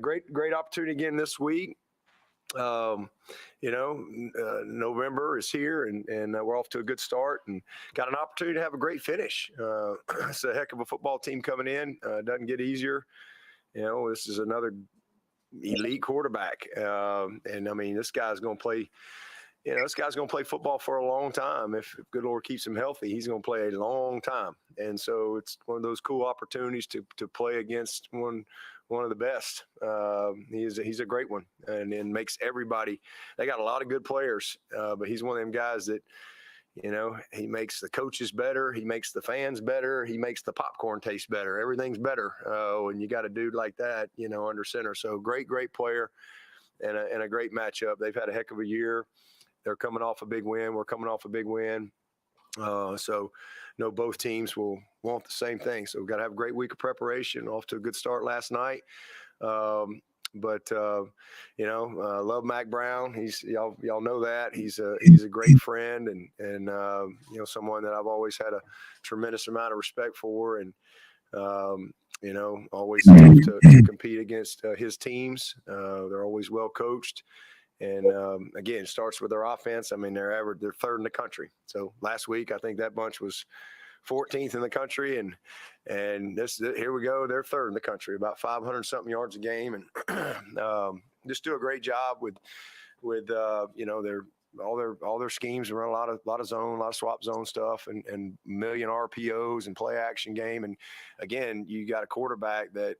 Great opportunity again this week. Um, November is here, and we're off to a good start, and got an opportunity to have a great finish. It's a heck of a football team coming in. Doesn't get easier. This is another elite quarterback, and I mean, this guy's going to play. This guy's going to play football for a long time. If good Lord keeps him healthy, he's going to play a long time. And so it's one of those cool opportunities to play against one of the best. He's a great one, and makes everybody. They got a lot of good players, but he's one of them guys that he makes the coaches better. He makes the fans better. He makes the popcorn taste better. Everything's better when you got a dude like that, under center. So great player, and a great matchup. They've had a heck of a year. They're coming off a big win. We're coming off a big win. So, both teams will want the same thing. So we've got to have a great week of preparation. Off to a good start last night. But love Mac Brown. Y'all know that he's a great friend, and someone that I've always had a tremendous amount of respect for, and always tough to compete against his teams. They're always well coached. And again, it starts with their offense. I mean, they're third in the country. So last week, I think that bunch was 14th in the country, and here we go. They're third in the country, about 500 something yards a game, and just do a great job with their all their schemes run a lot of zone, a lot of swap zone stuff, and million RPOs and play action game. And again, you got a quarterback that.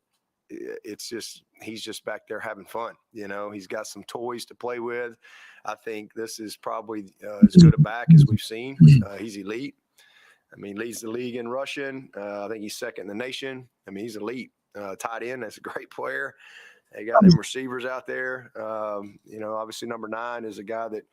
He's just back there having fun. He's got some toys to play with. I think this is probably as good a back as we've seen. He's elite. I mean, leads the league in rushing. I think he's second in the nation. I mean, he's elite. Tight end, that's a great player. They got them receivers out there. Obviously number 9 is a guy that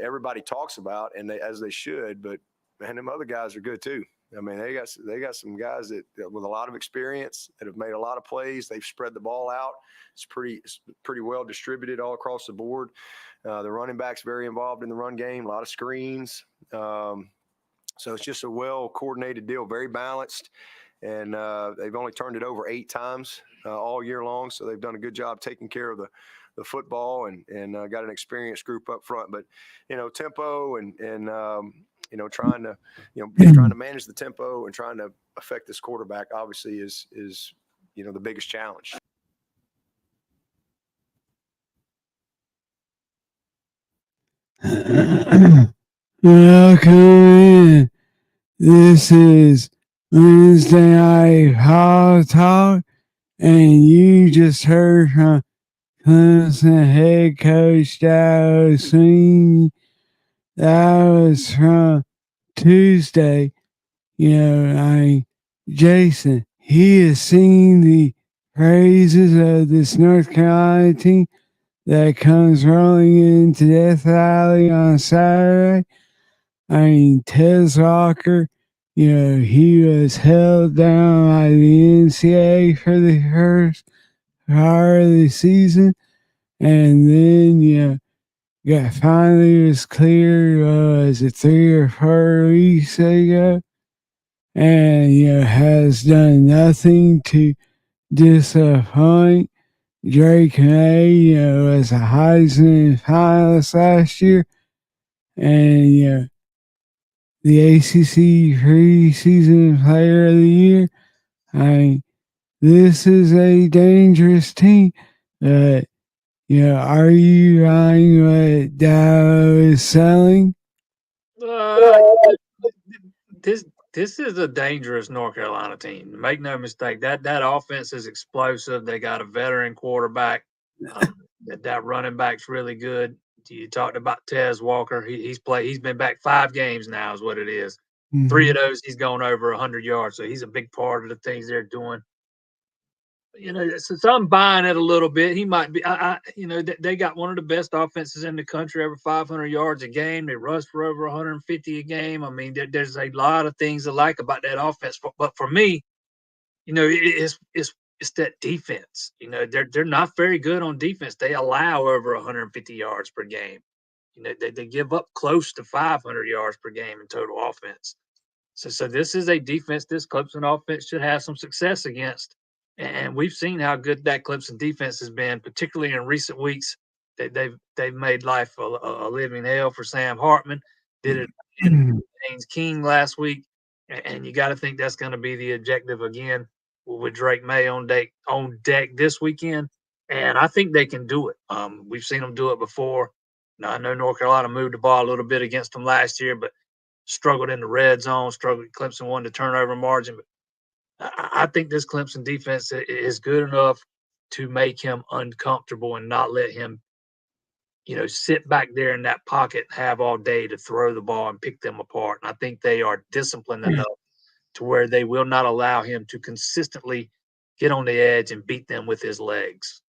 everybody talks about, and as they should. But man, them other guys are good too. I mean, they got some guys that with a lot of experience that have made a lot of plays. They've spread the ball out. It's pretty well distributed all across the board. The running back's very involved in the run game. A lot of screens. So it's just a well coordinated deal, very balanced. And they've only turned it over 8 times all year long. So they've done a good job taking care of the football, and got an experienced group up front. But tempo and trying to manage the tempo and trying to affect this quarterback obviously is the biggest challenge. Welcome. This is Wednesday Night Paw Talk, and you just heard from Clemson head coach Dallas Sweeney. That was from Tuesday. Jason, he has seen the praises of this North Carolina team that comes rolling into Death Valley on Saturday. I mean, Tez Walker, he was held down by the NCAA for the first part of the season. And then, finally was clear, was it 3 or 4 weeks ago? And, has done nothing to disappoint. Drake May, was a Heisman finalist last year. And, the ACC preseason player of the year. I mean, this is a dangerous team. But, are you buying what Dow is selling? Uh, this is a dangerous North Carolina team. Make no mistake, that offense is explosive. They got a veteran quarterback. That running back's really good. You talked about Tez Walker. He's been back 5 games now, is what it is. Mm-hmm. 3 of those he's gone over 100 yards, so he's a big part of the things they're doing. So I'm buying it a little bit. He might be. They got one of the best offenses in the country, over 500 yards a game. They rush for over 150 a game. I mean, there's a lot of things I like about that offense. But for me, it's that defense. They're not very good on defense. They allow over 150 yards per game. They give up close to 500 yards per game in total offense. So this is a defense this Clemson offense should have some success against. And we've seen how good that Clemson defense has been, particularly in recent weeks. They've made life a living hell for Sam Hartman. Did it in James King last week, and you got to think that's going to be the objective again with Drake May on deck this weekend. And I think they can do it. We've seen them do it before. Now, I know North Carolina moved the ball a little bit against them last year, but struggled in the red zone. Struggled. Clemson won the turnover margin, but I think this Clemson defense is good enough to make him uncomfortable and not let him, sit back there in that pocket and have all day to throw the ball and pick them apart. And I think they are disciplined enough to where they will not allow him to consistently get on the edge and beat them with his legs.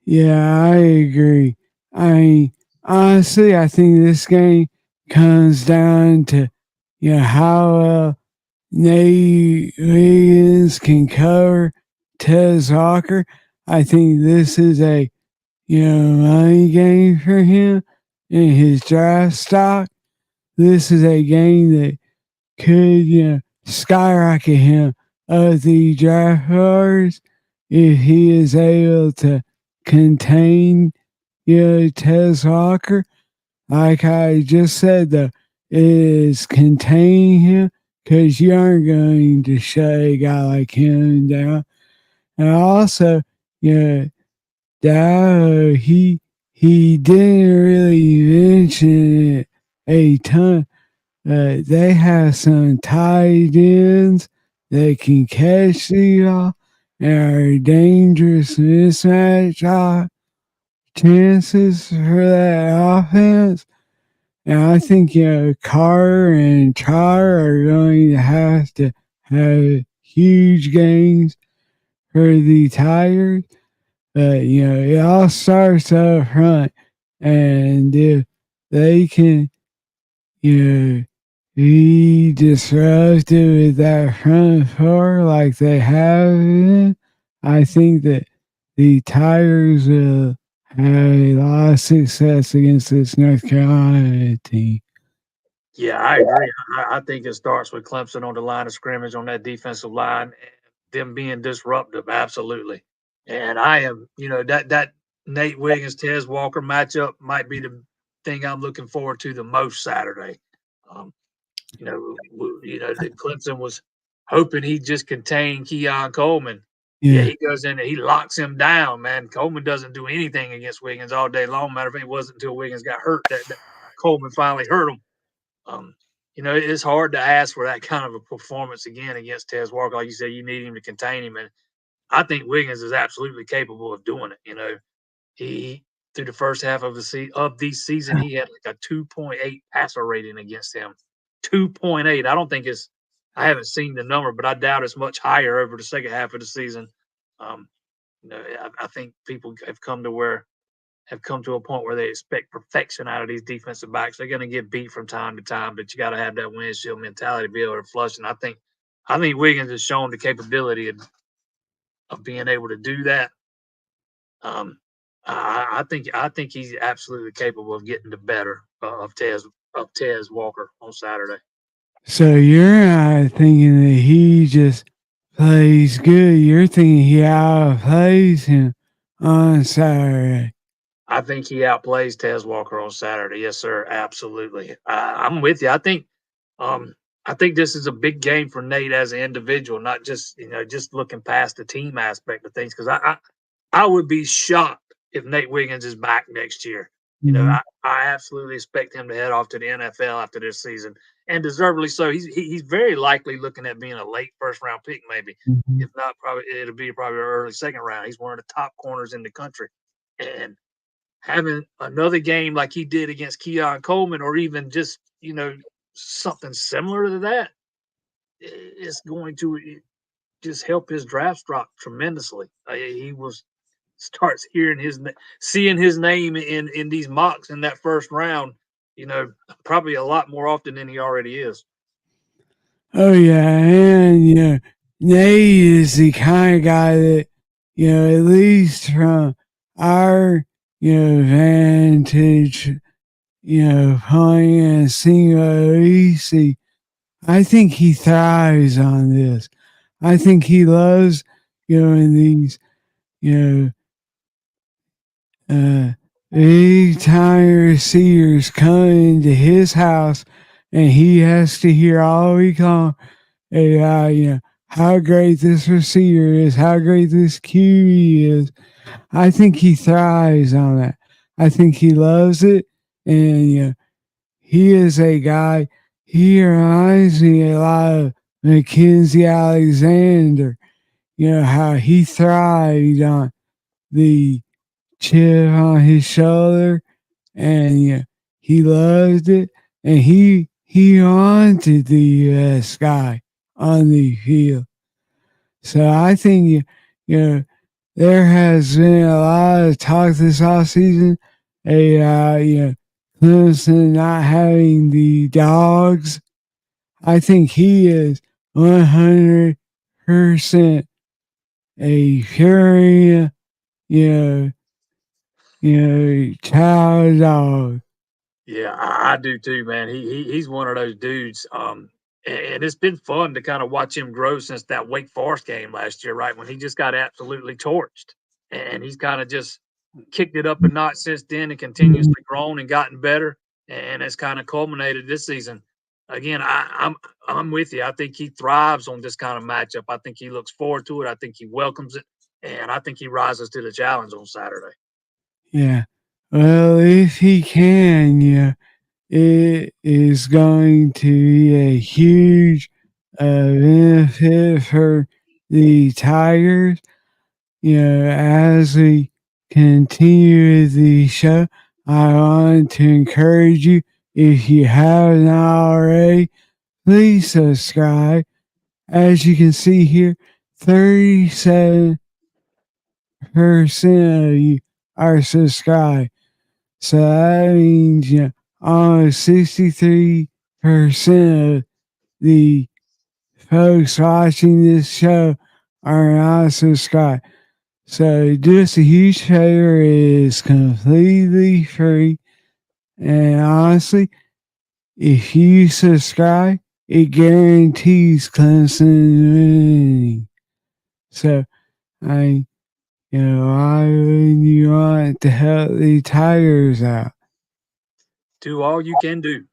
Yeah, I agree. I mean, honestly, I think this game comes down to, how Nate Wiggins can cover Tez Walker. I think this is a, money game for him in his draft stock. This is a game that could, skyrocket him of the draft orders if he is able to contain, Tez Walker. Like I just said, though, is containing him because you aren't going to shut a guy like him down. And also, he didn't really mention it a ton. They have some tight ends that can catch the ball and are dangerous mismatch chances for that offense. And I think, Carter and Trotter are going to have huge games for the Tigers. But, it all starts up front. And if they can, be disruptive with that front four like they have been, I think that the Tigers will have a lot of success against this North Carolina team. Yeah, I agree. I think it starts with Clemson on the line of scrimmage on that defensive line, and them being disruptive. Absolutely. And I am, that Nate Wiggins, Tez Walker matchup might be the thing I'm looking forward to the most Saturday. Um, that Clemson was hoping he'd just contain Keon Coleman. Yeah, he goes in there, he locks him down, man. Coleman doesn't do anything against Wiggins all day long. Matter of fact, it wasn't until Wiggins got hurt that Coleman finally hurt him. It's hard to ask for that kind of a performance again against Tez Walker. Like you said, you need him to contain him, and I think Wiggins is absolutely capable of doing it. He through the first half of the season, he had like a 2.8 passer rating against him. 2.8. I haven't seen the number, but I doubt it's much higher over the second half of the season. I think people have come to a point where they expect perfection out of these defensive backs. They're going to get beat from time to time, but you got to have that windshield mentality to be able to flush. And I think Wiggins has shown the capability of being able to do that. I think he's absolutely capable of getting the better of Tez Walker on Saturday. So you're not thinking that he just plays good. You're thinking he outplays him on Saturday. I think he outplays Tez Walker on Saturday. Yes, sir. Absolutely. I'm with you. I think this is a big game for Nate as an individual, not just looking past the team aspect of things. Because I would be shocked if Nate Wiggins is back next year. I absolutely expect him to head off to the NFL after this season, and deservedly so. He's very likely looking at being a late first round pick, maybe. If not, probably it'll be probably an early second round. He's one of the top corners in the country, and having another game like he did against Keon Coleman, or even just something similar to that, is going to just help his draft stock tremendously. He was starts seeing his name in these mocks in that first round, probably a lot more often than he already is. Oh yeah, and Nate is the kind of guy that at least from our vantage point and seeing what we see, I think he thrives on this. I think he loves and these, you big time receivers come into his house, and he has to hear all week long, hey, how great this receiver is, how great this QB is. I think he thrives on that. I think he loves it, and he is a guy. He reminds me a lot of Mackenzie Alexander. How he thrived on the chip on his shoulder, and he loved it, and he wanted the U.S. guy on the field. So I think there has been a lot of talk this off season. Clemson not having the dogs. I think he is 100% a pure, you know, child dog. Yeah, I do too, man. He's one of those dudes. And it's been fun to kind of watch him grow since that Wake Forest game last year, right? When he just got absolutely torched. And he's kind of just kicked it up a notch since then and continuously grown and gotten better. And it's kind of culminated this season. Again, I'm with you. I think he thrives on this kind of matchup. I think he looks forward to it. I think he welcomes it. And I think he rises to the challenge on Saturday. Yeah. Well, if he can, it is going to be a huge benefit for the Tigers. As we continue the show, I want to encourage you, if you haven't already, please subscribe. As you can see here, 37% of you are subscribed. So that means, almost 63% of the folks watching this show are not subscribed. So do us a huge favor. It is completely free. And honestly, if you subscribe, it guarantees Clemson winning. So I why would you want to help the Tigers out? Do all you can do.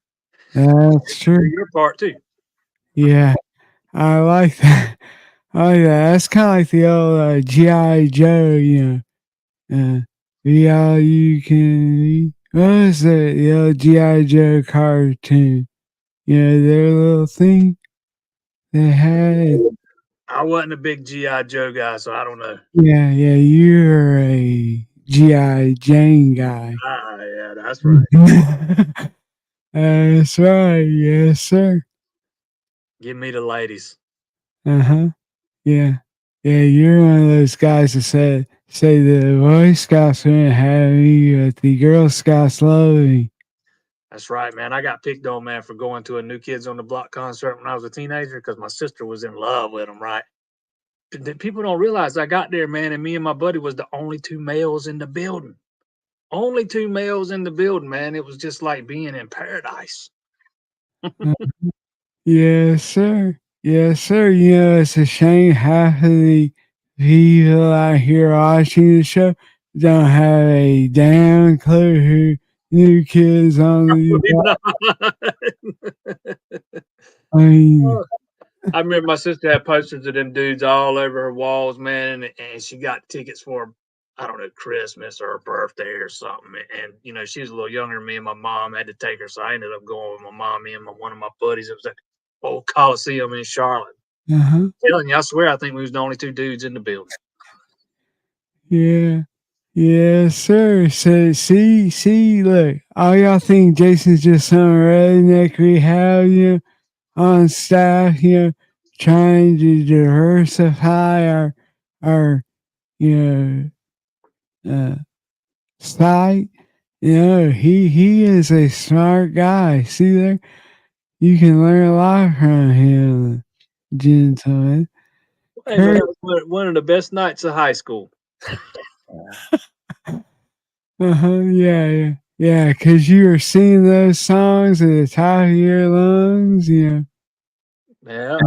That's Do true. your part too. Yeah, I like that. I like that. That's kind of like the old G.I. Joe, be all you can be. What was that? The old G.I. Joe cartoon. Their little thing they had. I wasn't a big GI Joe guy, so I don't know. Yeah, you're a G.I. Jane guy. Yeah, that's right. That's right, yes, sir. Give me the ladies. Uh-huh. Yeah. Yeah, you're one of those guys that say the Boy Scouts wouldn't have me, but the Girl Scouts love me. That's right, man. I got picked on, man, for going to a New Kids on the Block concert when I was a teenager because my sister was in love with them, right? People don't realize I got there, man, and me and my buddy was the only two males in the building. Only two males in the building, man. It was just like being in paradise. Yes, sir. Yes, sir. It's a shame half of the people out here watching the show don't have a damn clue who New Kids on the Block. I mean, I remember my sister had posters of them dudes all over her walls, man, and she got tickets for, I don't know, Christmas or her birthday or something. And she was a little younger than me, and my mom had to take her, so I ended up going with my mom, me and one of my buddies. It was at old Coliseum in Charlotte. uh-huh. Telling you, I swear, I think we was the only two dudes in the building. Yeah. Yes, sir. So see, look, all y'all think Jason's just some redneck we have, on staff, trying to diversify our uh site. He is a smart guy. See there? You can learn a lot from him, gentlemen. Hey, man, that was one of the best nights of high school. Yeah, because you were singing those songs at the top of your lungs, Yeah, that's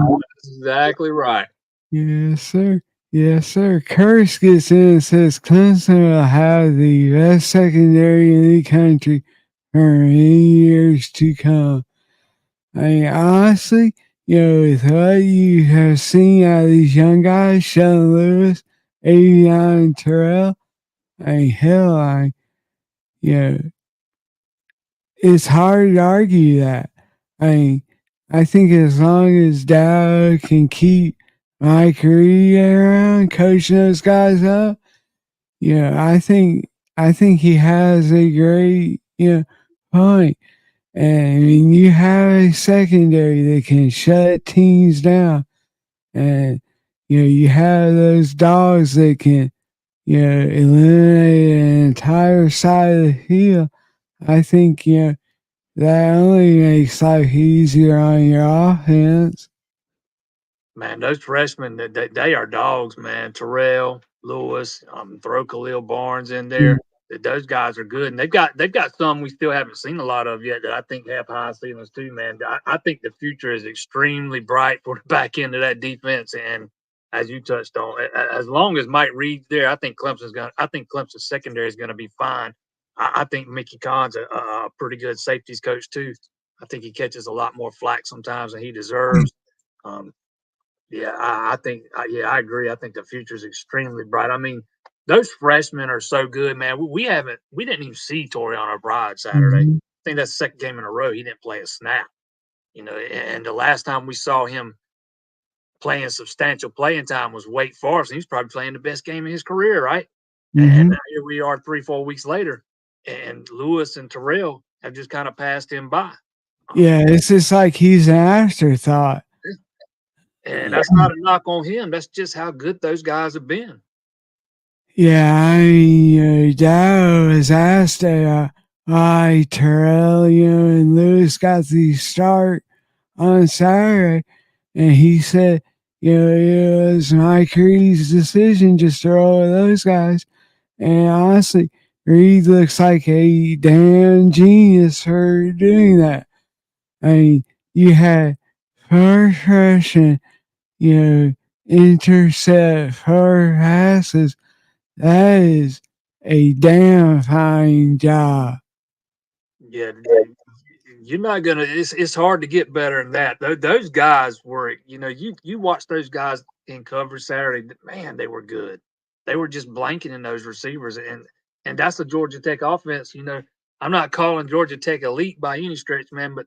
exactly right. Yes, sir. Yes, sir. Curse gets in and says Clemson will have the best secondary in the country for many years to come. I mean, honestly, with what you have seen out of these young guys, Sheldon Lewis, Avion, and Terrell, I mean, hell, you know, it's hard to argue that. I mean, I think as long as Dow can keep Mike Reed around, coaching those guys up, I think he has a great point. And I mean, you have a secondary that can shut teams down, and you have those dogs that can eliminate an entire side of the field. I think that only makes life easier on your offense. Man, those freshmen, they are dogs, man. Terrell, Lewis, throw Khalil Barnes in there. Those guys are good, and they've got some we still haven't seen a lot of yet that I think have high ceilings too, man. I think the future is extremely bright for the back end of that defense, and as you touched on, as long as Mike Reed's there, I think Clemson's secondary is gonna be fine. I think Mickey Kahn's a pretty good safeties coach too. I think he catches a lot more flack sometimes than he deserves. Um, yeah, I think, yeah, I agree. I think the future is extremely bright. I mean, those freshmen are so good, man. We didn't even see Toriano Bride Saturday. Mhm. I think that's the second game in a row he didn't play a snap. And the last time we saw him playing substantial playing time was Wake Forest. And he's probably playing the best game of his career, right? And Mhm. now here we are 3, 4 weeks later, and Lewis and Terrell have just kind of passed him by. Um, Yeah, it's just like he's an afterthought. and that's not a knock on him. That's just how good those guys have been. Yeah, I mean, Dow was asked, why Terrell, and Lewis got the start on Saturday, and he said, it was Mike Reed's decision just to roll with those guys. And honestly, Reed looks like a damn genius for doing that. I mean, you had first rushing, you know, intercept four passes. That is a damn fine job. Yeah, you're not gonna. It's hard to get better than that. Those guys were, you watch those guys in coverage Saturday. Man, they were good. They were just blanketing those receivers, and that's a Georgia Tech offense. I'm not calling Georgia Tech elite by any stretch, man, but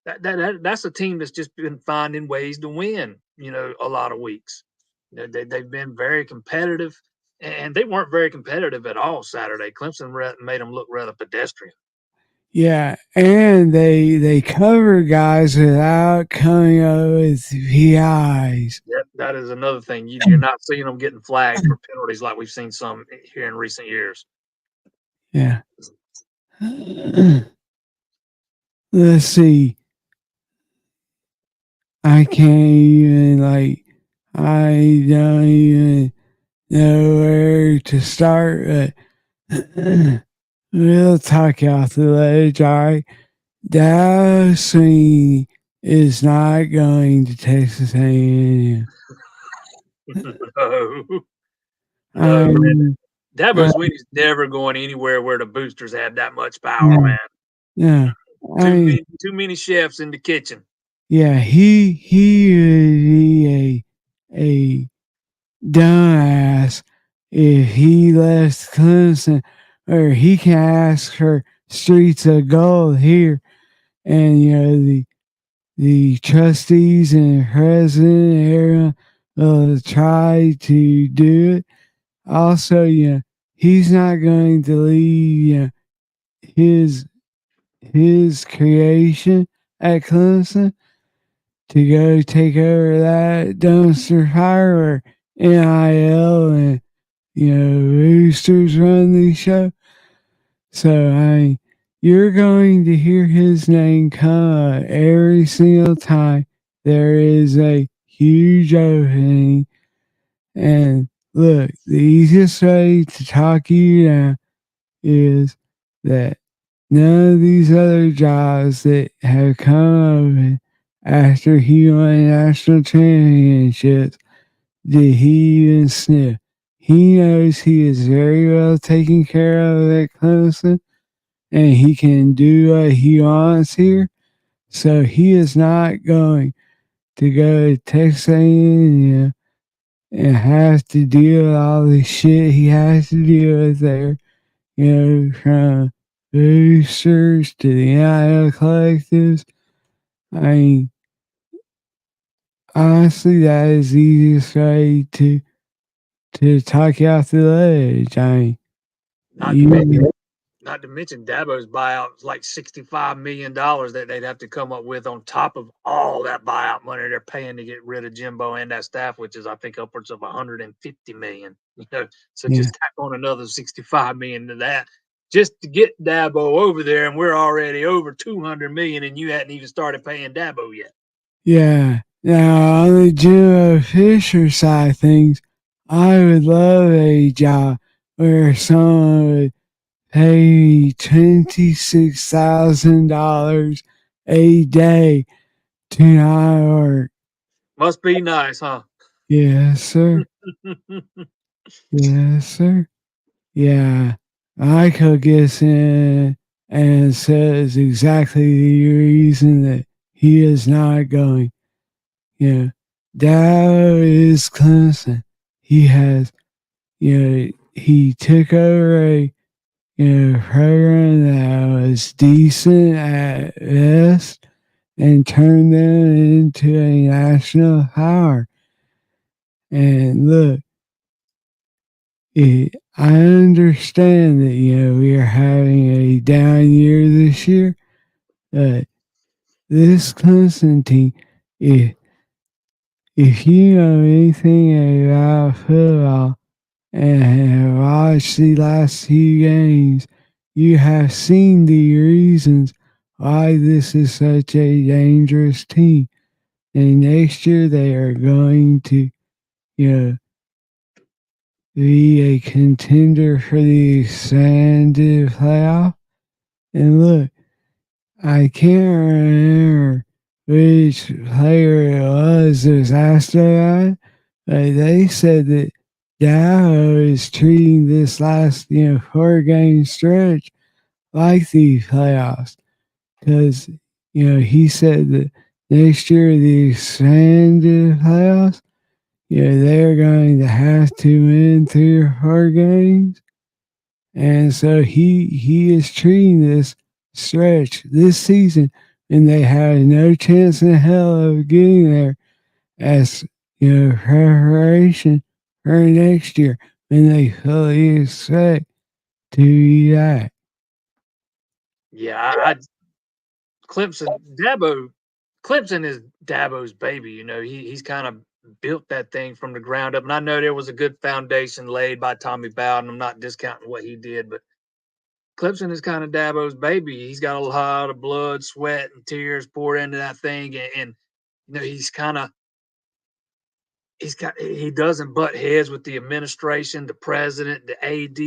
that's a team that's just been finding ways to win. A lot of weeks. They've been very competitive, and they weren't very competitive at all Saturday. Clemson made them look rather pedestrian. Yeah, and they cover guys without coming up with PIs. Yep, that is another thing. You're not seeing them getting flagged for penalties like we've seen some here in recent years. Yeah. Let's see. I can't even I don't even know where to start. But we'll talk you off the ledge. All right. Dow Sweeney is not going to Texas A&M. No, no, man. I'm Dabo uh, Swinney's never going anywhere where the boosters have that much power, no, man. no. Too many chefs in the kitchen. Yeah, he would be a dumbass if he left Clemson, or he can ask for streets of gold here, and the trustees and president and everyone will try to do it. Also, he's not going to leave his his creation at Clemson to go take over that dumpster fire where NIL and Roosters run the show. So you're going to hear his name come up every single time there is a huge opening. And look, the easiest way to talk you down is that none of these other jobs that have come open after he won national championships did he even sniff. He knows he is very well taken care of at Clemson, and he can do what he wants here. So he is not going to go to Texas A&M and have to deal with all the shit he has to deal with there. You know, from boosters to the NIL collectives. I mean, honestly, that is the easiest way to talk you off the ledge. I mean, Not to mention, you, not to mention Dabo's buyout is like $65 million that they'd have to come up with on top of all that buyout money they're paying to get rid of Jimbo and that staff, which is I think upwards of 150 million. You know, so yeah, just tack on another 65 million to that just to get Dabo over there, and we're already over 200 million, and you hadn't even started paying Dabo yet. yeah. Now, on the Jimbo Fisher side of things, I would love a job where someone would pay me $26,000 a day to not work. Must be nice, huh? Yes, sir. Yes, sir. Yeah, I could guess in and says exactly the reason that he is not going. Yeah, that is Clemson. He has, he took over a program that was decent at best and turned them into a national power. And look, I understand that we are having a down year this year, but this Clemson team, if if you know anything about football and have watched the last few games, you have seen the reasons why this is such a dangerous team. And next year they are going to, you know, be a contender for the expanded playoff. And look, I can't remember which player it was that was asked about, but they said that Dow is treating this last, 4 game stretch like the playoffs. Because, he said that next year, the expanded playoffs, they're going to have to win 3 or 4 games. And so he is treating this stretch this season, and they have no chance in hell of getting there as preparation for next year when they fully expect to be back. Yeah, Clemson is Dabo's baby. You know, he's kind of built that thing from the ground up. And I know there was a good foundation laid by Tommy Bowden. I'm not discounting what he did, but Clemson is kind of Dabo's baby. He's got a lot of blood, sweat, and tears poured into that thing, and he doesn't butt heads with the administration, the president, the AD,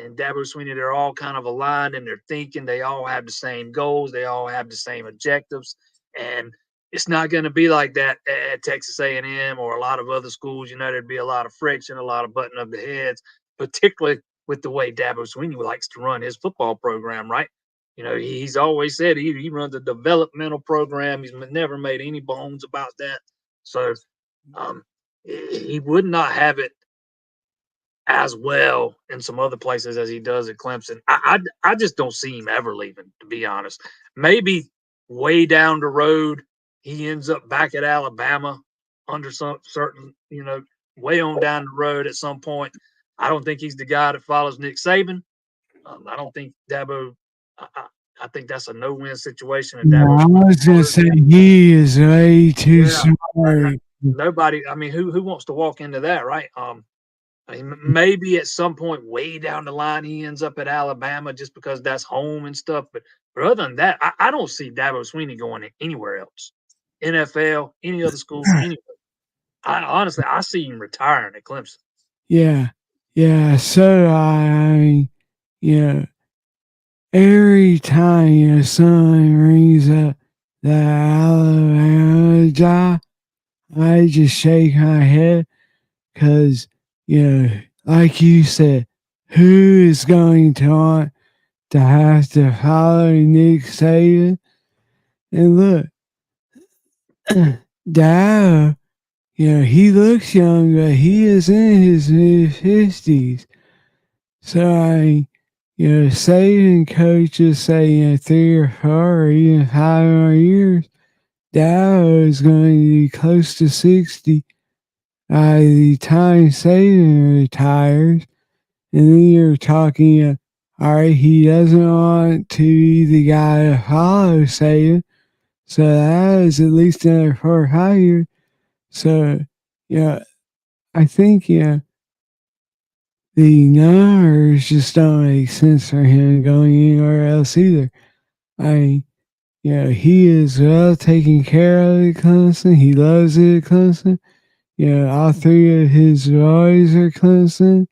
and Dabo Sweeney. They're all kind of aligned in their thinking. They all have the same goals. They all have the same objectives, and it's not going to be like that at Texas A&M or a lot of other schools. You know, there'd be a lot of friction, a lot of butting of the heads, particularly with the way Dabo Sweeney likes to run his football program, right? You know, he's always said he runs a developmental program. He's never made any bones about that. So um, he would not have it as well in some other places as he does at Clemson. I just don't see him ever leaving, to be honest. Maybe way down the road he ends up back at Alabama under some certain, way on down the road at some point. I don't think he's the guy that follows Nick Saban. I don't think Dabo. I think that's a no-win situation. And No, Dabo, I was gonna say he is way too yeah, smart. nobody. I mean, who wants to walk into that, right? I mean, maybe at some point way down the line he ends up at Alabama just because that's home and stuff. But other than that, I don't see Dabo Sweeney going anywhere else. NFL, any other school, anywhere. I see him retiring at Clemson. Yeah, yeah. So I mean, you know, every time someone brings up the Alabama job, I just shake my head because, like you said, who is going to want to have to follow Nick Saban? And look, Dow, he looks young, but he is in his mid-50s. So, Saban coaches say, 3 or 4 or even 5 more years, Dow is going to be close to 60 by the time Saban retires. And then you're talking, all right, he doesn't want to be the guy to follow Saban. So that is at least another 4 or 5 years. So, I think, the numbers just don't make sense for him going anywhere else either. I he is well taken care of at Clemson. He loves it at Clemson. All 3 of his boys are Clemson,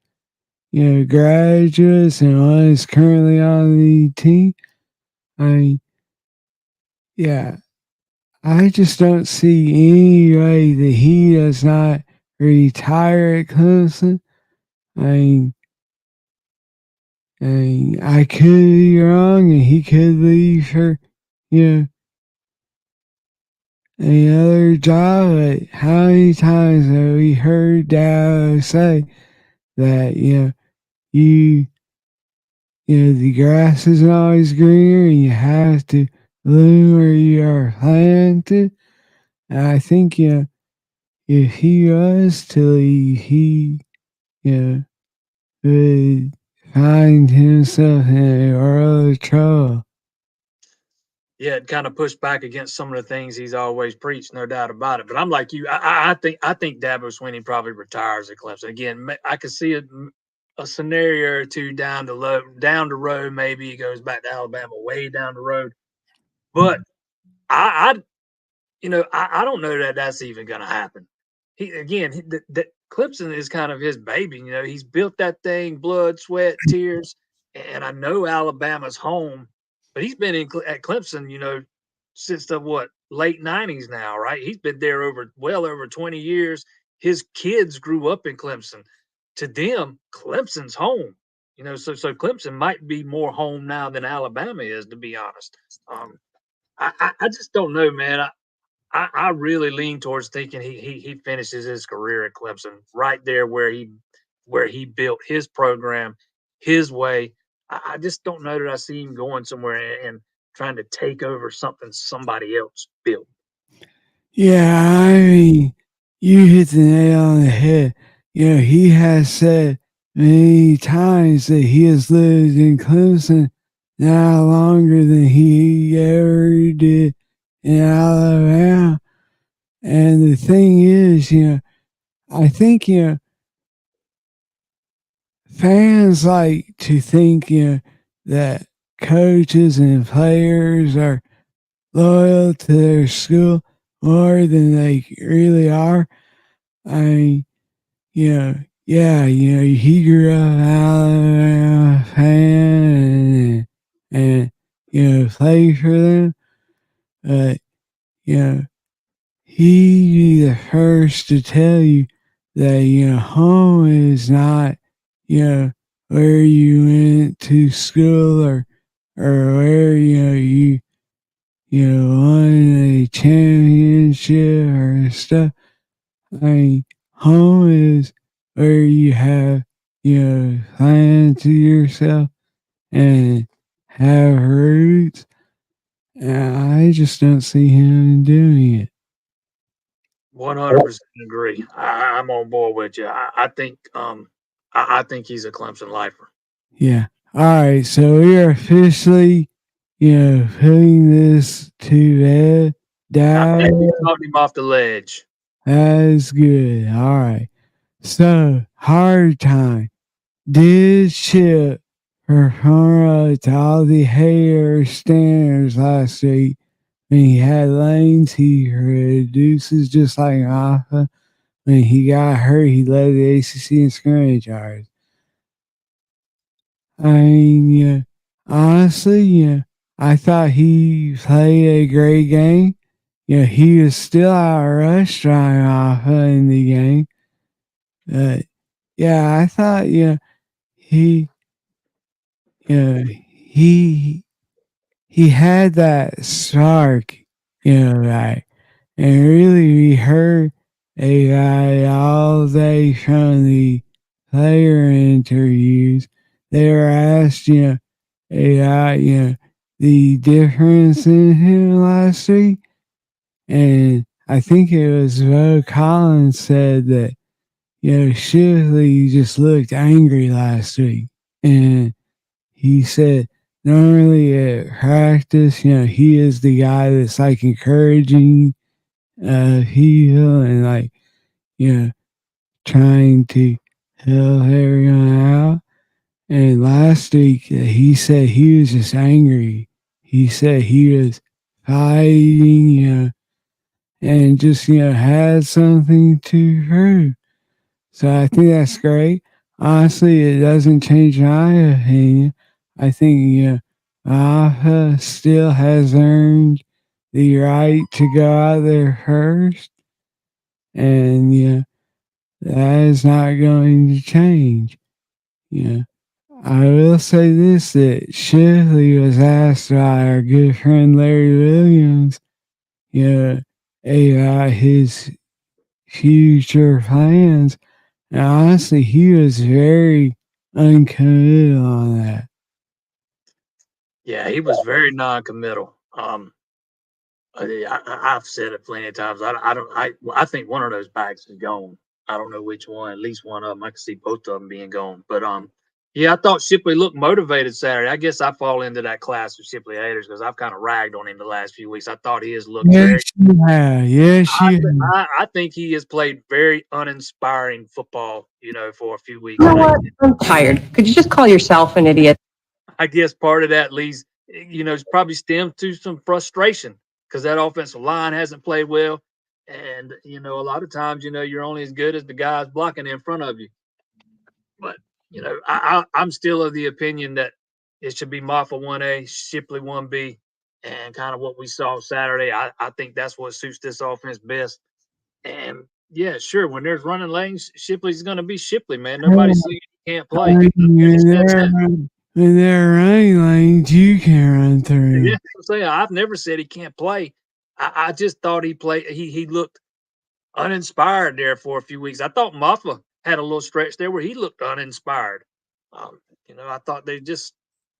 graduates, and one is currently on the team. I, yeah, I just don't see any way that he does not retire at Clemson. I I could be wrong, and he could leave for, you another job. But how many times have we heard Dad say that, you, the grass isn't always greener, and you have to bloom where you are planted? And I think, if he was to leave, he, would find himself in a world of trouble. Yeah, it kind of pushed back against some of the things he's always preached, no doubt about it. But I'm like you. I think Dabo Swinney probably retires at Clemson again. I could see a scenario or two down the road. Maybe he goes back to Alabama, way down the road. But I I don't know that that's even going to happen. The Clemson is kind of his baby. He's built that thing, blood, sweat, tears, and I know Alabama's home, but he's been at Clemson, since the late '90s now, right? He's been there well over 20 years. His kids grew up in Clemson. To them, Clemson's home. So Clemson might be more home now than Alabama is, to be honest. Um, I just don't know, man. I really lean towards thinking he finishes his career at Clemson right there where he built his program his way. I just don't know that I see him going somewhere and trying to take over something somebody else built. Yeah, I mean, you hit the nail on the head. He has said many times that he has lived in Clemson now longer than he ever did in Alabama. And the thing is, I think, fans like to think, that coaches and players are loyal to their school more than they really are. I mean, yeah, he grew up an Alabama fan and played for them, but, he'd be the first to tell you that, home is not, where you went to school or where, won a championship or stuff. I mean, home is where you have, land to yourself and have roots. And I just don't see him doing it. 100% agree. I'm on board with you. I think he's a Clemson lifer. Yeah. All right. So we are officially, putting this to bed. I Down. think we talked him off the ledge. That's good. All right. So, hard time. Did Chip perform up to all the hater standards last week when he had lanes he reduces just like Alpha? When he got hurt, he led the ACC in scrimmage yards. I mean, honestly, I thought he played a great game. He was still out rushed by Alpha in the game. But yeah, I thought he he he had that spark, right. And really, we heard a guy all day from the player interviews. They were asked, about, the difference in him last week. And I think it was Bo Collins said that, Shipley just looked angry last week. And he said, normally at practice, he is the guy that's like encouraging people and like, trying to help everyone out. And last week, he said he was just angry. He said he was fighting, and just, had something to prove. So I think that's great. Honestly, it doesn't change my opinion. I think, Alpha still has earned the right to go out there first. And, that is not going to change. Yeah. I will say this that Shirley was asked by our good friend Larry Williams, about his future plans. And honestly, he was very uncommittal on that. Yeah, he was very non-committal. I've said it plenty of times. I think one of those backs is gone. I don't know which one. At least one of them. I can see both of them being gone. But yeah, I thought Shipley looked motivated Saturday. I guess I fall into that class of Shipley haters because I've kind of ragged on him the last few weeks. I thought he has looked very. Yes, you have. Yes, you have. I think he has played very uninspiring football. For a few weeks. You know what? I'm tired. Could you just call yourself an idiot? I guess part of that leads, it's probably stemmed to some frustration because that offensive line hasn't played well. And, a lot of times, you're only as good as the guys blocking in front of you. But, I'm still of the opinion that it should be Maffa 1A, Shipley 1B, and kind of what we saw Saturday. I think that's what suits this offense best. And yeah, sure, when there's running lanes, Shipley's going to be Shipley, man. Nobody's saying he can't play. When they're running lanes, you can run through. Yeah, I'm saying I've never said he can't play. I just thought he played. He looked uninspired there for a few weeks. I thought Muffa had a little stretch there where he looked uninspired. I thought they just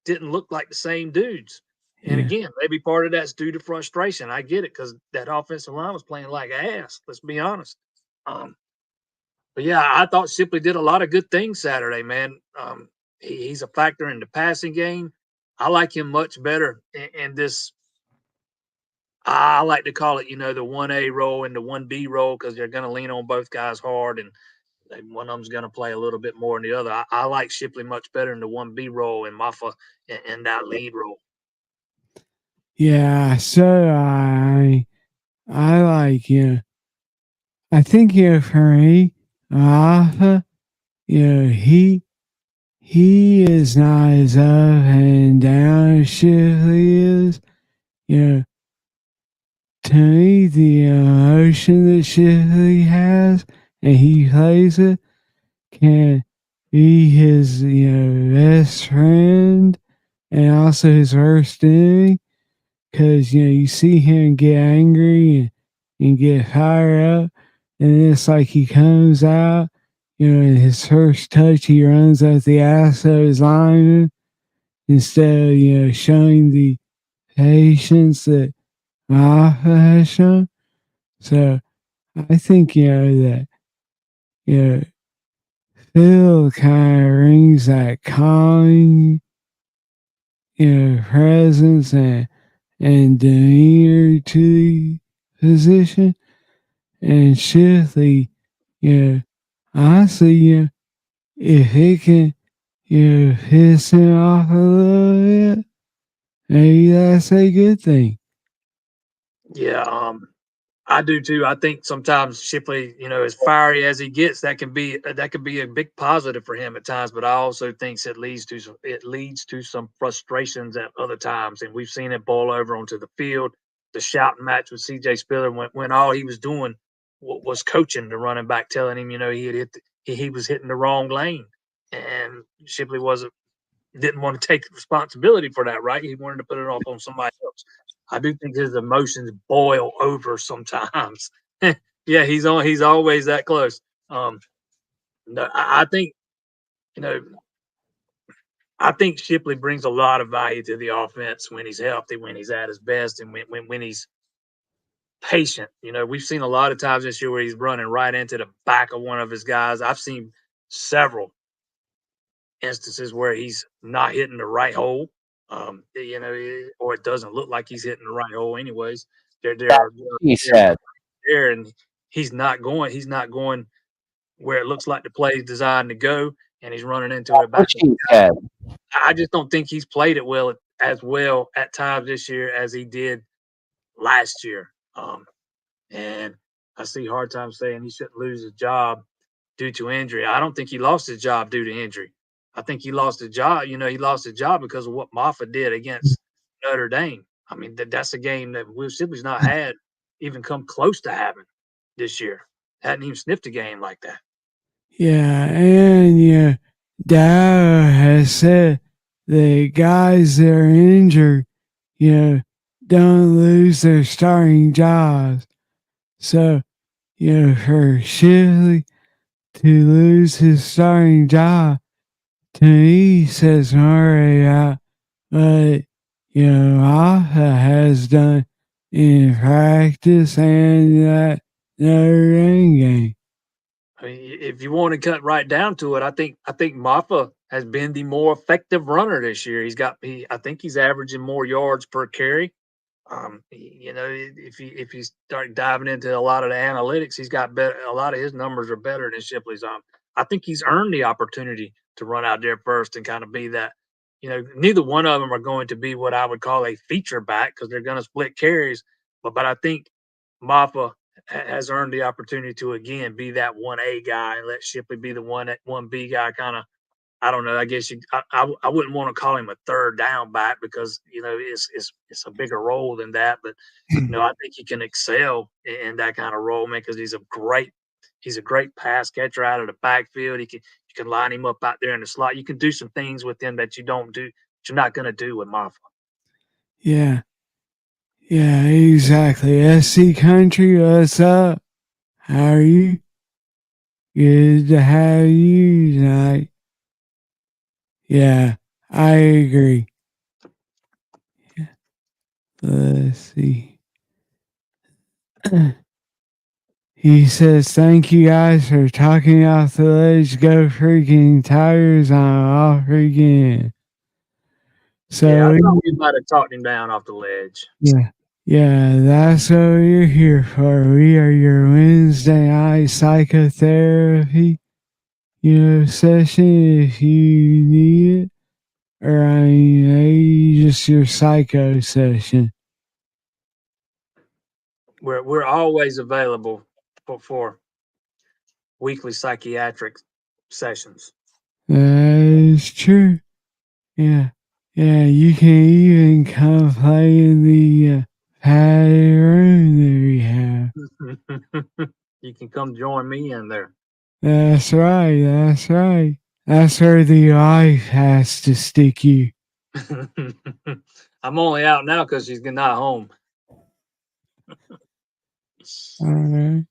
didn't look like the same dudes. And Yeah. again, maybe part of that's due to frustration. I get it because that offensive line was playing like ass. Let's be honest. But yeah, I thought Shipley did a lot of good things Saturday, man. He's a factor in the passing game. I like him much better in this. I like to call it, the 1A role and the 1B role because they're going to lean on both guys hard and one of them's going to play a little bit more than the other. I like Shipley much better in the 1B role and Maffa in that lead role. Yeah, so I like, I think, for me, Alpha, he is not as up and down as Shipley is. To me, the emotion that Shipley has and he plays it can be his, best friend and also his worst enemy. Because, you see him get angry and get fired up. And it's like he comes out, in his first touch, he runs up the ass of his lineman instead of, showing the patience that Alpha has shown. So I think, that, Phil kind of brings that calming, presence and demeanor to the position. And Shipley, honestly, if it can, piss him off a little bit, maybe that's a good thing. Yeah, I do too. I think sometimes Shipley, as fiery as he gets, that could be a big positive for him at times. But I also think it leads to some frustrations at other times, and we've seen it boil over onto the field. The shouting match with C.J. Spiller when all he was doing was coaching the running back, telling him he had he was hitting the wrong lane, and Shipley didn't want to take responsibility for that, right? He wanted to put it off on somebody else. I do think his emotions boil over sometimes. Yeah, he's always that close. No, I think, you know, I think Shipley brings a lot of value to the offense when he's healthy, when he's at his best, and when he's patient. We've seen a lot of times this year where he's running right into the back of one of his guys. I've seen several instances where he's not hitting the right hole, or it doesn't look like he's hitting the right hole anyways. There are He said, there, and he's not going where it looks like the play is designed to go, and he's running into it back. He said, I just don't think he's played it as well at times this year as he did last year. And I see hard time saying he shouldn't lose his job due to injury. I don't think he lost his job due to injury. I think he lost his job. He lost his job because of what Moffitt did against Notre Dame. I mean, that's a game that Will Shipley's not had even come close to having this year. Hadn't even sniffed a game like that. Yeah, and Dow has said the guys that are injured, don't lose their starting jobs. So, for Shipley to lose his starting job, to me, says already out. But, Alpha has done in practice and that Notre Dame game. I mean, if you want to cut right down to it, I think Maffa has been the more effective runner this year. I think he's averaging more yards per carry. If you start diving into a lot of the analytics, he's got better. A lot of his numbers are better than Shipley's. I think he's earned the opportunity to run out there first and kind of be that. Neither one of them are going to be what I would call a feature back because they're going to split carries. But I think Maffa has earned the opportunity to again be that 1A guy and let Shipley be the 1B guy. Kind of, I don't know. I guess I wouldn't want to call him a third down back because it's a bigger role than that. But I think he can excel in that kind of role, man, because he's a great pass catcher out of the backfield. You can line him up out there in the slot. You can do some things with him that you're not going to do with Maffa. Yeah. Yeah, exactly. SC Country, what's up? How are you? Good to have you tonight. Yeah, I agree. Yeah. Let's see. He says, thank you guys for talking off the ledge. Go freaking Tigers. I'm off again. So, yeah, I thought we might have talked him down off the ledge. Yeah. Yeah, that's what we're here for. We are your Wednesday night psychotherapy, session if you need it. Or maybe just your psycho session. We're always available for weekly psychiatric sessions. That is true. Yeah. Yeah, you can even come play in the padded room that we have. You can come join me in there. That's right. That's right. That's where the life has to stick you. I'm only out now because she's not home. All right.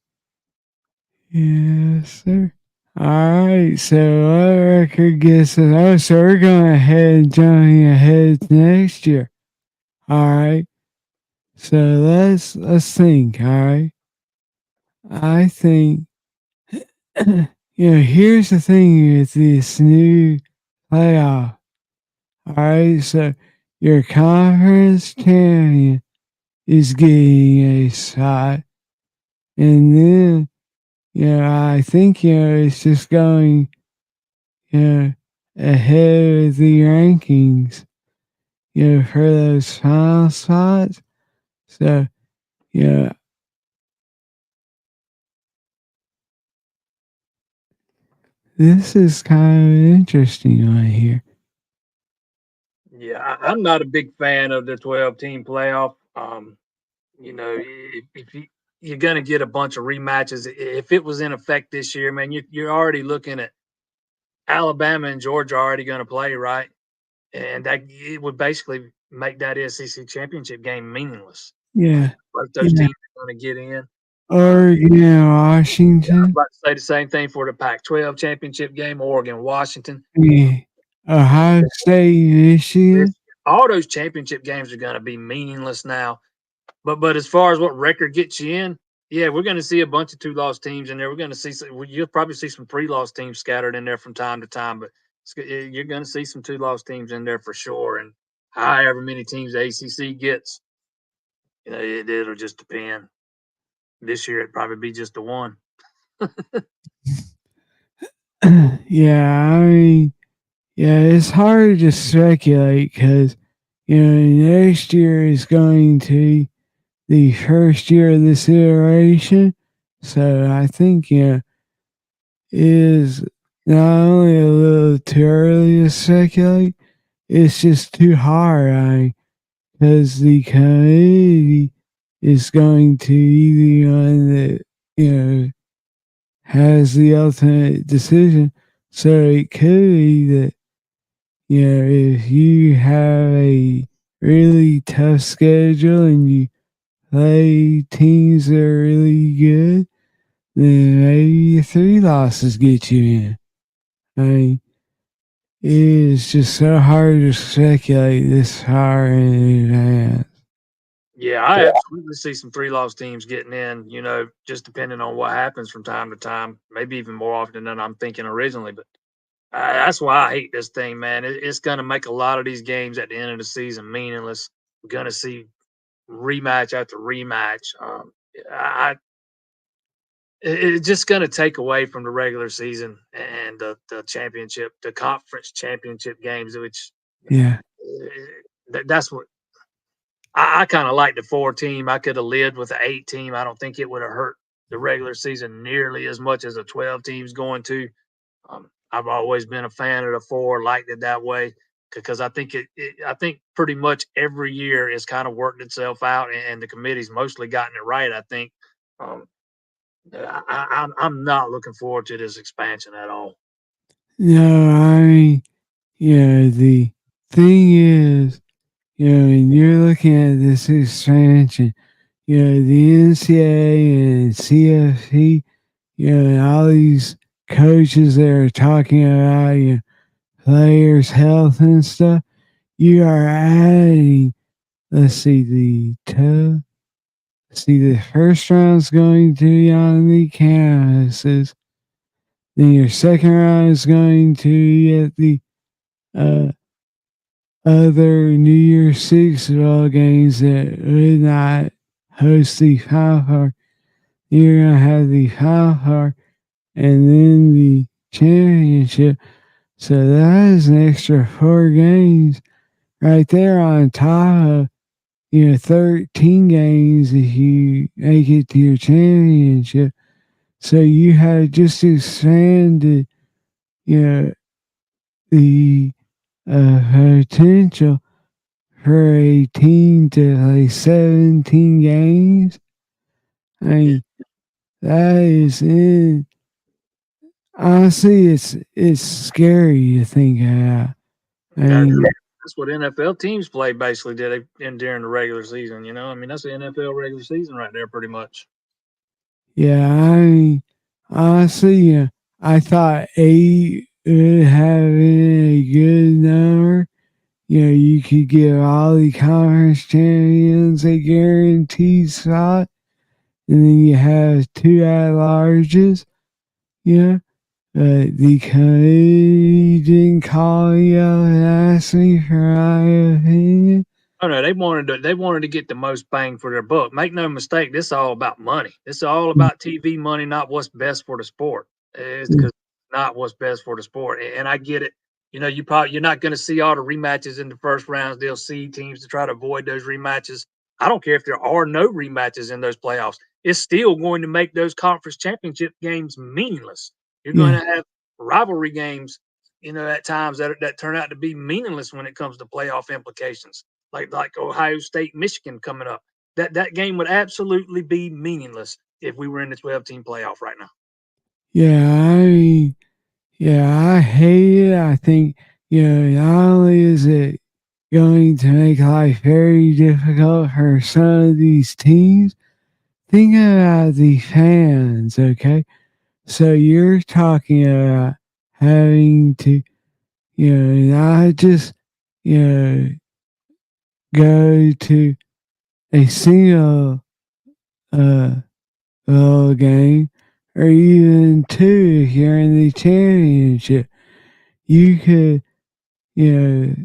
Yes, sir. All right. So what record gets us? Oh, so we're going ahead and jumping ahead to next year. All right. So let's think. All right. I think here's the thing with this new playoff. All right. So your conference champion is getting a shot, and then I think it's just going ahead of the rankings for those final spots. So this is kind of interesting right here. Yeah, I'm not a big fan of the 12-team playoff. If you're going to get a bunch of rematches. If it was in effect this year, man, you're already looking at Alabama and Georgia already going to play, right? And that it would basically make that SEC championship game meaningless. Yeah. Both those Yeah. teams are going to get in. Oregon and Yeah, I'm Washington. about to say the same thing for the Pac-12 championship game. Oregon, Washington, Yeah. Ohio State, Michigan. all those championship games are going to be meaningless now. But as far as what record gets you in, yeah, we're going to see a bunch of 2-loss teams in there. We're going to see you'll probably see some 3-loss teams scattered in there from time to time, but you're going to see some 2-loss teams in there for sure. And however many teams the ACC gets, it'll just depend. This year it'd probably be just the one. Yeah, I mean, yeah, it's hard to speculate because, next year is going to be the first year of this iteration. So I think, it is not only a little too early to speculate, it's just too hard. Because the committee is going to be the one that, has the ultimate decision. So it could be that, if you have a really tough schedule and you play teams that are really good, then maybe 3 losses get you in. I mean, it is just so hard to speculate this far in advance. Yeah, I absolutely see some 3-loss teams getting in, just depending on what happens from time to time, maybe even more often than I'm thinking originally. But that's why I hate this thing, man. It's going to make a lot of these games at the end of the season meaningless. We're going to see rematch after rematch. I it's just going to take away from the regular season and the championship, the conference championship games, which Yeah. that's what I kind of like the 4-team. I could have lived with the 8-team. I don't think it would have hurt the regular season nearly as much as a 12 team's going to. I've always been a fan of the 4, liked it that way because I think I think pretty much every year it's kind of worked itself out, and the committee's mostly gotten it right. I think. Um, I'm not looking forward to this expansion at all. No, I mean, the thing is, when you're looking at this expansion, the NCAA and CFP, and all these coaches that are talking about, players' health and stuff, you are adding, let's see, the first round's going to be on the campuses. Then your second round is going to be at the uh, other New Year's Six ball games that would not host the Final Four. You're going to have the Final Four and then the championship. So that is an extra 4 games right there on top of, 13 games if you make it to your championship. So you have just expanded, the potential for a team to play 17 games. I mean, that is in. Honestly, it's scary to think about. I mean, That's what NFL teams play basically did during the regular season. I mean that's the NFL regular season right there, pretty much. yeah, I mean, honestly, I thought 8 would have been a good number. You could give all the conference champions a guaranteed spot, and then you have 2 at-larges. But the committee didn't call me up and ask me for my opinion. Oh no, they wanted to get the most bang for their buck. Make no mistake, this is all about money. This is all about TV money, not what's best for the sport. It's because not what's best for the sport. And I get it. You're not going to see all the rematches in the first rounds. They'll see teams to try to avoid those rematches. I don't care if there are no rematches in those playoffs. It's still going to make those conference championship games meaningless. You're going to have rivalry games, at times that turn out to be meaningless when it comes to playoff implications. Like Ohio State, Michigan coming up. that game would absolutely be meaningless if we were in the 12-team playoff right now. I hate it. I think, not only is it going to make life very difficult for some of these teams, think about the fans, okay? So you're talking about having to, not just, you know, go to a single uh, little game or even two if you're in the championship. You could, you know,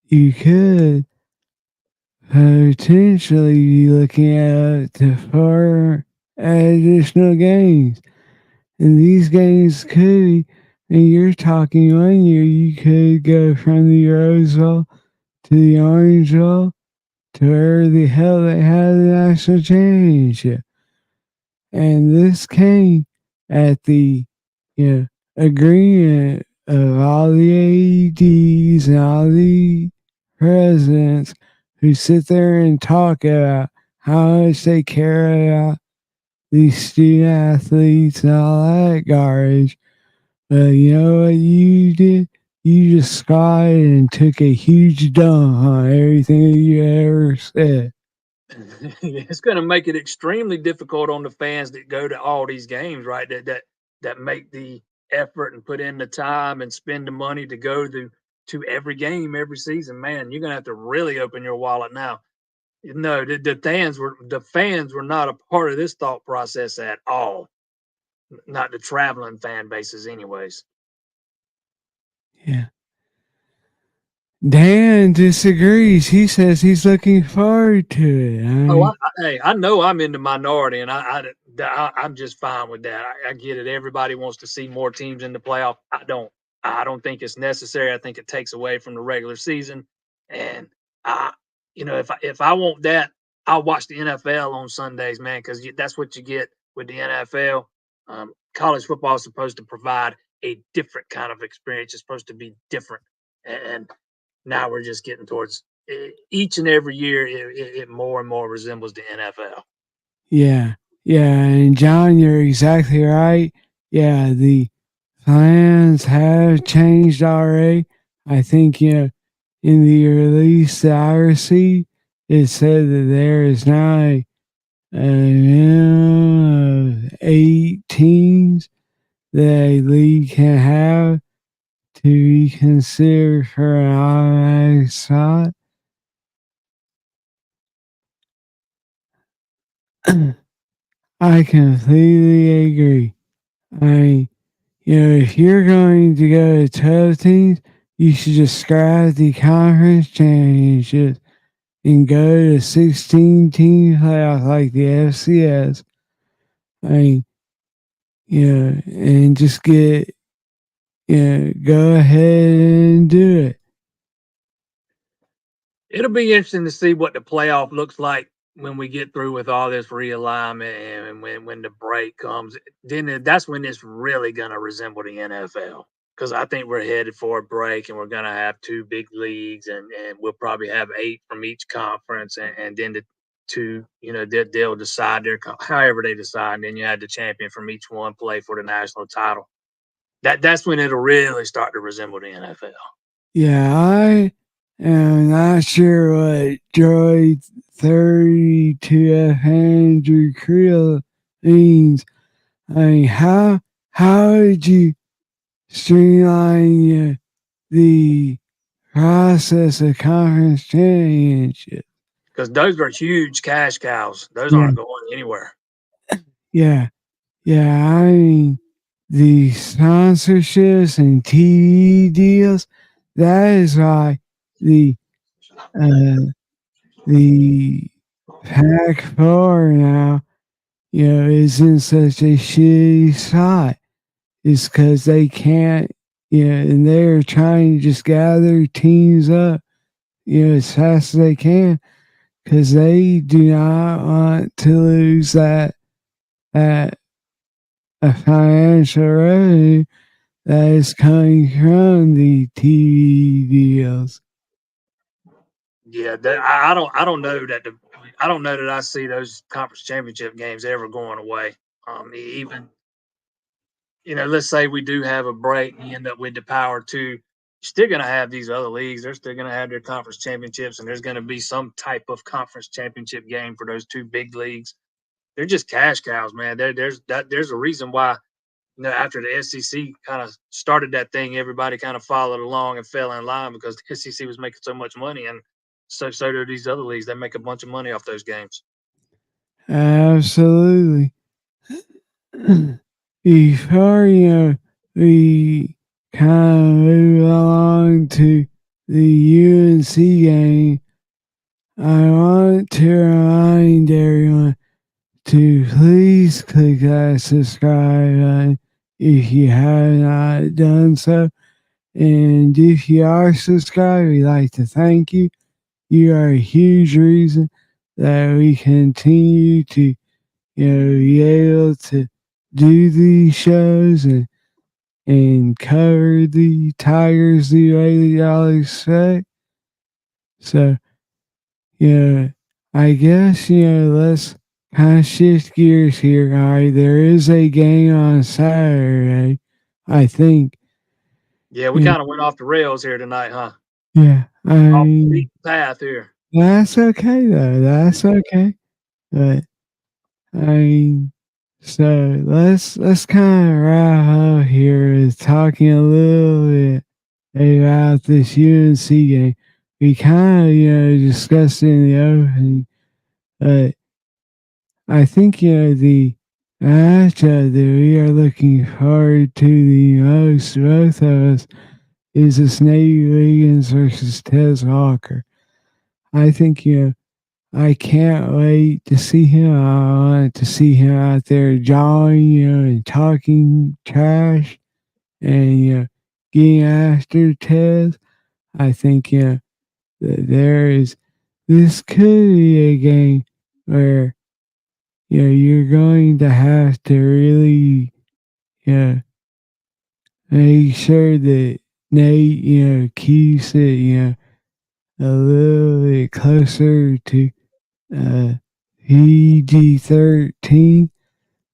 you could potentially be looking at up to 4 additional games. And these games could be, and you're talking 1 year, you could go from the Rose Bowl to the Orange Bowl to where the hell they had the national championship. And this came at the, agreement of all the AEDs and all the presidents who sit there and talk about how much they care about these student athletes and all that garbage. But you know what you did? You just squatted and took a huge dump on everything you ever said. It's going to make it extremely difficult on the fans that go to all these games, right? That make the effort and put in the time and spend the money to go to every game every season. Man, you're going to have to really open your wallet now. No, the fans were not a part of this thought process at all. Not the traveling fan bases, anyways. Yeah. Dan disagrees. He says he's looking forward to it. Hey, I know I'm in the minority, and I'm just fine with that. I get it. Everybody wants to see more teams in the playoff. I don't. I don't think it's necessary. I think it takes away from the regular season. And if I want that, I'll watch the NFL on Sundays, man, because that's what you get with the NFL. College football is supposed to provide a different kind of experience. It's supposed to be different, and now we're just getting towards each and every year. It more and more resembles the NFL. Yeah. And John, you're exactly right. Yeah, the plans have changed already. I think, in the release that I received, it said that there is now a minimum of 8 teams that a league can have to be considered for an automatic spot. I completely agree. I mean, if you're going to go to 12 teams, you should just scrap the conference championships and go to 16 team playoff like the FCS. I mean, and just go ahead and do it. It'll be interesting to see what the playoff looks like when we get through with all this realignment and when the break comes. Then that's when it's really going to resemble the NFL. Because I think we're headed for a break and we're going to have 2 big leagues and we'll probably have 8 from each conference. And then the 2, they'll decide however they decide. And then you have the champion from each one play for the national title. That's when it'll really start to resemble the NFL. Yeah, I am not sure what Droid 32F Andrew Creel means. I mean, how would you streamline the process of conference championship? Because those are huge cash cows. Those Yeah. aren't going anywhere. Yeah, I mean, the sponsorships and TV deals, that is why the Pac-4 now, is in such a shitty spot. It's because they can't, and they're trying to just gather teams up, as fast as they can, because they do not want to lose that a financial revenue that is coming from the TV deals. Yeah, I don't know that I see those conference championship games ever going away. Even let's say we do have a break and you end up with the Power Two, you're still going to have these other leagues. They're still going to have their conference championships, and there's going to be some type of conference championship game for those two big leagues. They're just cash cows, man. There's a reason why after the SEC kind of started that thing, everybody kind of followed along and fell in line because the SEC was making so much money, and so do these other leagues. They make a bunch of money off those games. Absolutely. Before we kind of move along to the UNC game, I want to remind everyone to please click that subscribe button if you have not done so. And if you are subscribed, we'd like to thank you. You are a huge reason that we continue to, be able to do these shows and cover the Tigers the way that y'all expect. So, I guess, let's kind of shift gears here. All right, there is a game on Saturday, I think. Yeah, we kind of went off the rails here tonight, huh? Yeah, Off the beaten path here. that's okay though. That's okay. But so let's kind of wrap up here with talking a little bit about this UNC game. We kind of discussed it in the opening, but I think the matchup that we are looking forward to the most, both of us, is this Nate Wiggins versus Tez Walker. I think I can't wait to see him. I want to see him out there jawing, and talking trash and, getting after Tez. I think, that this could be a game where, you're going to have to really, make sure that Nate, keeps it, a little bit closer to PG-13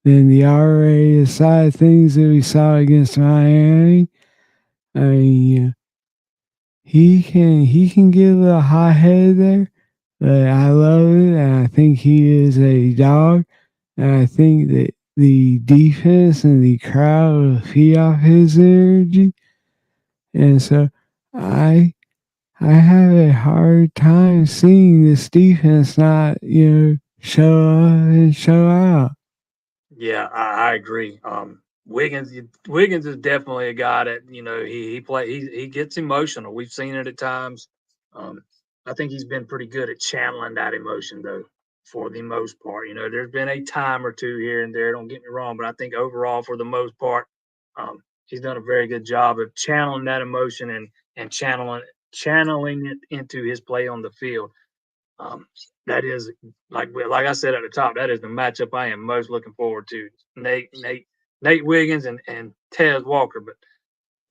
than the R-rated side of things that we saw against Miami. I mean, he can get a little hot headed there, but I love it, and I think he is a dog, and I think that the defense and the crowd will feed off his energy, and so I I have a hard time seeing this defense not, show up and show out. Yeah, I agree. Wiggins is definitely a guy that he gets emotional. We've seen it at times. Um, I think he's been pretty good at channeling that emotion though, for the most part. There's been a time or two here and there. Don't get me wrong, but I think overall, for the most part, he's done a very good job of channeling that emotion and channeling it into his play on the field. Um, that is like I said at the top, that is the matchup I am most looking forward to. Nate Wiggins and Tez Walker. But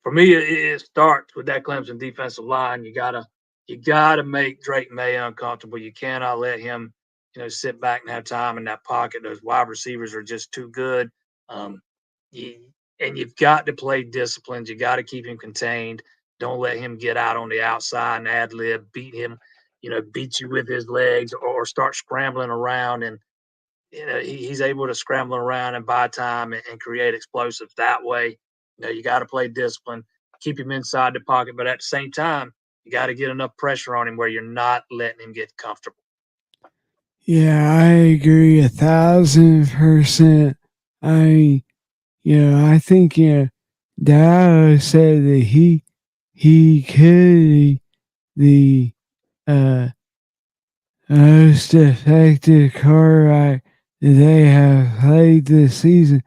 for me, it starts with that Clemson defensive line. You gotta make Drake May uncomfortable. You cannot let him, sit back and have time in that pocket. Those wide receivers are just too good. Um, and you've got to play disciplined. You got to keep him contained. Don't let him get out on the outside and ad lib, beat him, beat you with his legs or start scrambling around. And he's able to scramble around and buy time and create explosives that way. You got to play discipline, keep him inside the pocket, but at the same time, you got to get enough pressure on him where you're not letting him get comfortable. Yeah, I agree 1,000%. I, I think, Dow said that he could be the uh, most effective quarterback that they have played this season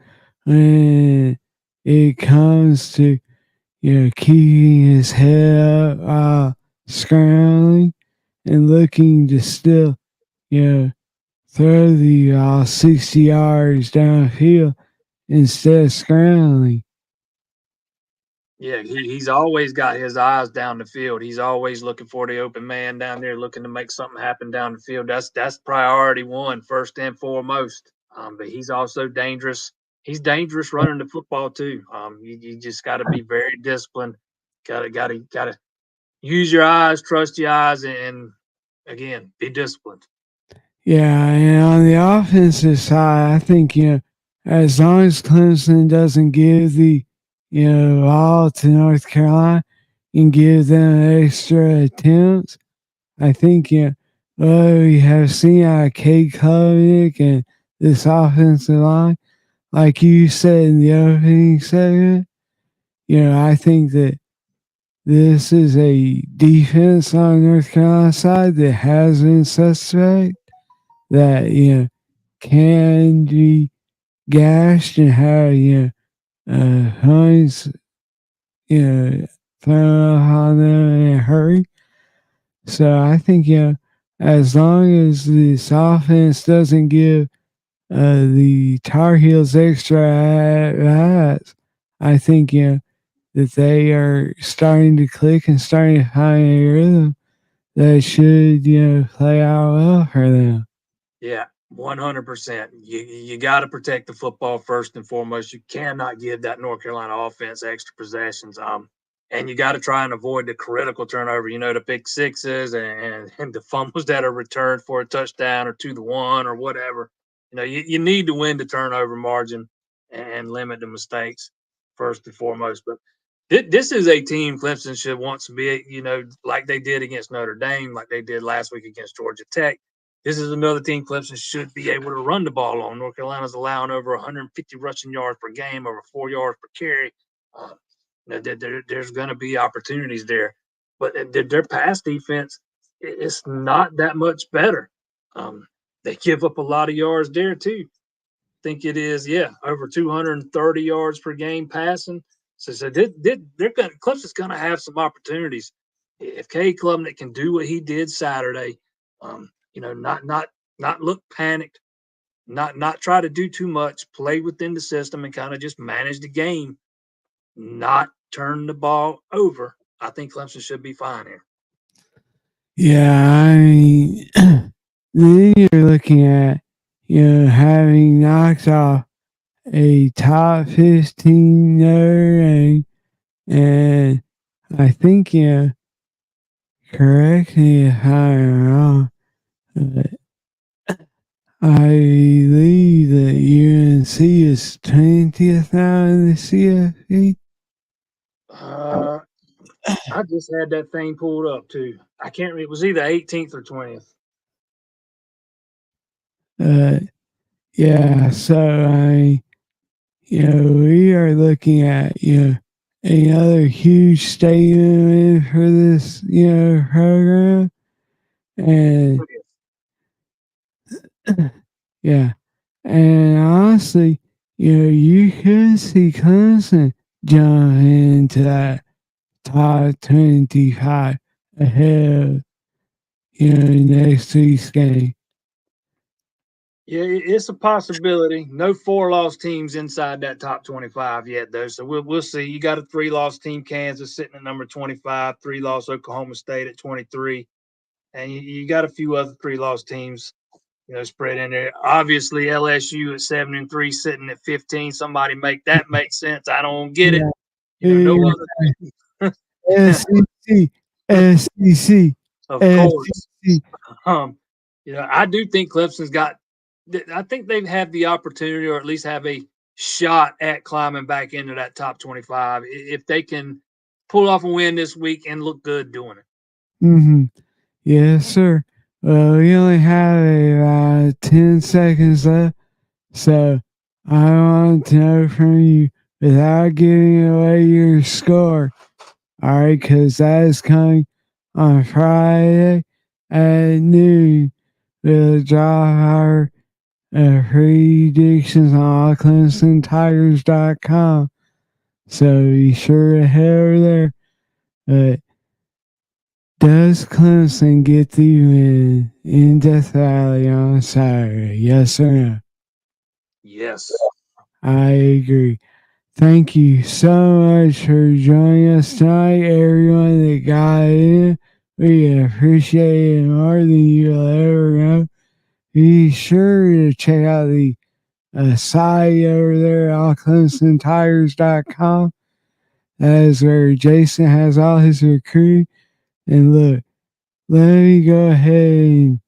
when it comes to, keeping his head up while scrambling and looking to still, throw the 60 yards downfield instead of scrambling. Yeah, he's always got his eyes down the field. He's always looking for the open man down there, looking to make something happen down the field. That's priority one, first and foremost. But he's also dangerous. He's dangerous running the football too. You just got to be very disciplined. Got to use your eyes, trust your eyes, and again, be disciplined. Yeah, and on the offensive side, I think, as long as Clemson doesn't give the, ball to North Carolina and give them extra attempts, I think, what we have seen out of Cade Klubnik and this offensive line, like you said in the opening segment, I think that this is a defense on North Carolina side that has been suspect, that, can be gashed and have, points, thrown off on them in a hurry. So I think, as long as this offense doesn't give the Tar Heels extra at-bats, I think, that they are starting to click and starting to find a rhythm that should, play out well for them. Yeah, 100%. You got to protect the football first and foremost. You cannot give that North Carolina offense extra possessions. And you got to try and avoid the critical turnover. The pick sixes and the fumbles that are returned for a touchdown or to the one or whatever. You need to win the turnover margin and limit the mistakes first and foremost. But this is a team Clemson should want to be, like they did against Notre Dame, like they did last week against Georgia Tech. This is another team Clemson should be able to run the ball on. North Carolina's allowing over 150 rushing yards per game, over 4 yards per carry. There's going to be opportunities there, but their pass defense it's not that much better. They give up a lot of yards there too. I think it is, over 230 yards per game passing. So Clemson's going to have some opportunities if Cade Klubnik can do what he did Saturday. Not look panicked, not try to do too much, play within the system and kind of just manage the game, not turn the ball over. I think Clemson should be fine here. Yeah, I mean, then you're looking at, having knocked off a top 15 Notre Dame, and I think, correct me if I'm wrong, but I believe that UNC is 20th now in the CFP. I just had that thing pulled up too. I can't read. It was either 18th or 20th. Yeah, so we are looking at, another huge statement for this, program. And yeah, and honestly, you could see Clemson jump into that top 25 ahead, next week's game. Yeah, it's a possibility. No 4-loss teams inside that top 25 yet, though. So we'll see. You got a 3-loss team, Kansas, sitting at number 25, 3-loss Oklahoma State at 23, and you got a few other 3-loss teams, spread in there. Obviously, LSU at 7-3, sitting at 15. Somebody make that make sense. I don't get it. No other. SEC, SEC, Of course. I do think Clemson's got. I think they've had the opportunity, or at least have a shot at climbing back into that top 25 if they can pull off a win this week and look good doing it. Mm-hmm. Yes, sir. Well, we only have about 10 seconds left, so I want to know from you, without giving away your score, all right, because that is coming on Friday at noon. We'll drop our predictions on ClemsonTigers.com. So be sure to head over there. But does Clemson get the win in Death Valley on Saturday? Yes or no? Yes. I agree. thank you so much for joining us tonight, everyone that got in. We appreciate it more than you'll ever know. Be sure to check out the site over there at ClemsonTigers.com. That is where Jason has all his recruiting. And look, let me go ahead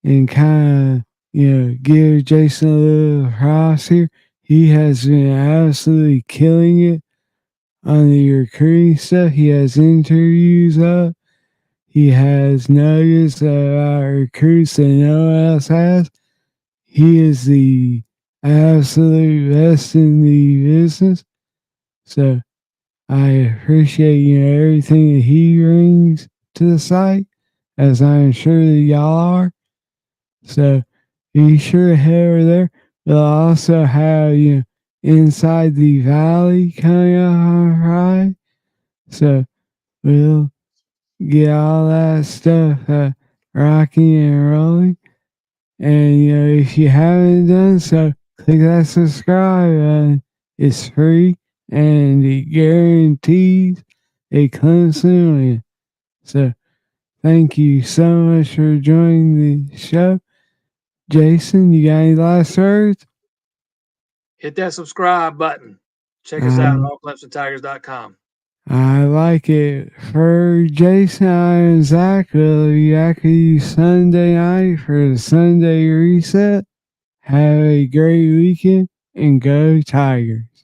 and kind of, give Jason a little props here. He has been absolutely killing it on the recruiting stuff. He has interviews up. He has nuggets about recruits that no one else has. He is the absolute best in the business. So I appreciate everything that he brings to the site, as I'm sure that y'all are. So be sure to head over there. We'll also have Inside the Valley coming up on Friday. So we'll get all that stuff rocking and rolling. And if you haven't done so, click that subscribe button. It's free and it guarantees a Clemson win. So thank you so much for joining the show. Jason, you got any last words? Hit that subscribe button. Check us out at allclemsontigers.com. I like it. For Jason, I'm Zach. We'll be back with you Sunday night for the Sunday reset. Have a great weekend and go Tigers.